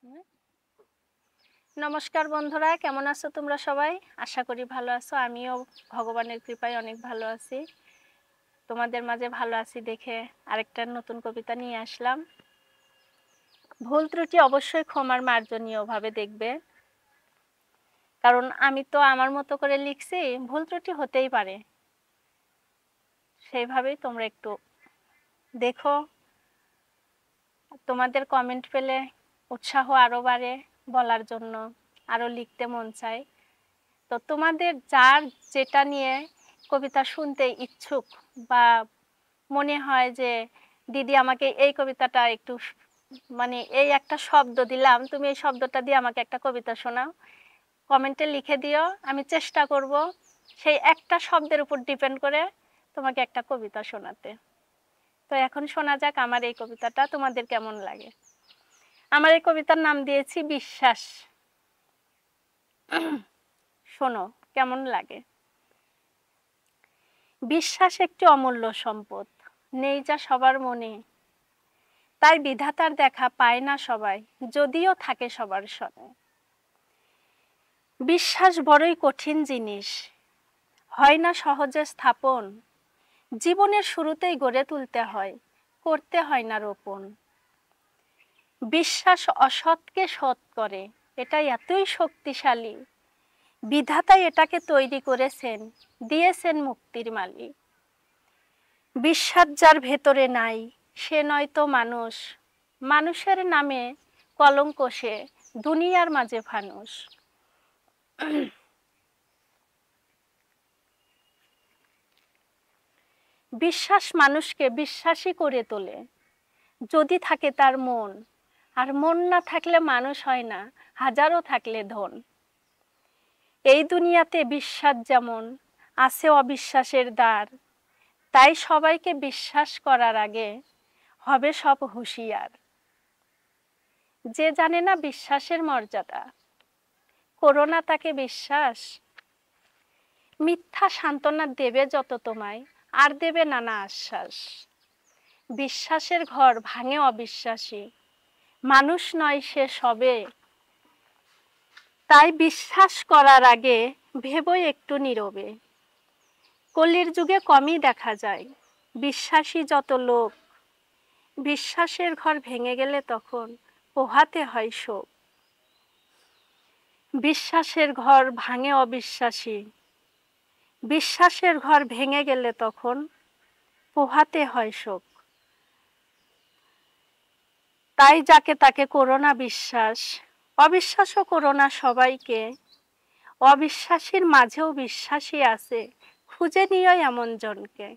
হুম। নমস্কার বন্ধুরা, কেমন আছো তোমরা সবাই? আশা করি ভালো আছো। আমিও ভগবানের কৃপায় অনেক ভালো আছি। তোমাদের মাঝে ভালো আছি দেখে আরেকটা নতুন কবিতা নিয়ে আসলাম। ভুল ত্রুটি অবশ্যই ক্ষমার মার্জনীয়ভাবে দেখবে, কারণ আমি তো আমার মতো করে লিখছি, ভুল ত্রুটি হতেই পারে। সেইভাবেই তোমরা একটু দেখো। তোমাদের কমেন্ট পেলে উৎসাহ আরো বাড়ে বলার জন্য, আরো লিখতে মন চায়। তো তোমাদের যার যেটা নিয়ে কবিতা শুনতে ইচ্ছুক বা মনে হয় যে দিদি আমাকে এই কবিতাটা একটু মানে এই একটা শব্দ দিলাম, তুমি এই শব্দটা দিয়ে আমাকে একটা কবিতা শোনাও, কমেন্টে লিখে দিও। আমি চেষ্টা করব সেই একটা শব্দের উপর ডিপেন্ড করে তোমাকে একটা কবিতা শোনাতে। তো এখন শোনা যাক আমার এই কবিতাটা তোমাদের কেমন লাগে। আমার এই কবিতার নাম দিয়েছি বিশ্বাস। শোনো কেমন লাগে। বিশ্বাস একটি অমূল্য সম্পদ, নেই যা সবার মনে। তাই বিধাতার দেখা পায় না সবাই, যদিও থাকে সবার সনে। বিশ্বাস বড়ই কঠিন জিনিস, হয় না সহজে স্থাপন। জীবনের শুরুতেই গড়ে তুলতে হয়, করতে হয় না রোপণ। বিশ্বাস অসৎকে সৎ করে, এটা এতই শক্তিশালী। বিধাতাই এটাকে তৈরি করেছেন, দিয়েছেন মুক্তির মালি। বিশ্বাস যার ভেতরে নাই, সে নয়তো মানুষ। মানুষের নামে কলঙ্ক সে, দুনিয়ার মাঝে ফানুষ। বিশ্বাস মানুষকে বিশ্বাসী করে তোলে, যদি থাকে তার মন। আর মন না থাকলে মানুষ হয় না, হাজারও থাকলে ধন। এই দুনিয়াতে বিশ্বাস যেমন, আছে অবিশ্বাসের দ্বার। তাই সবাইকে বিশ্বাস করার আগে হবে সব হুঁশিয়ার। যে জানে না বিশ্বাসের মর্যাদা, করো না তাকে বিশ্বাস। মিথ্যা সান্ত্বনা দেবে যত তোমায়, আর দেবে নানা আশ্বাস। বিশ্বাসের ঘর ভাঙে অবিশ্বাসী, মানুষ নয় সে সবে। তাই বিশ্বাস করার আগে ভেবোই একটু নীরবে। কলির যুগে কমই দেখা যায় বিশ্বাসী যত লোক। বিশ্বাসের ঘর ভেঙে গেলে তখন পোহাতে হয় শোক। বিশ্বাসের ঘর ভাঙে অবিশ্বাসী, বিশ্বাসের ঘর ভেঙে গেলে তখন পোহাতে হয় শোক। তাই যাকে তাকে করো না বিশ্বাস, অবিশ্বাসও করো না সবাইকে। অবিশ্বাসীর মাঝেও বিশ্বাসী আছে, খুঁজে নিও এমন জনকে।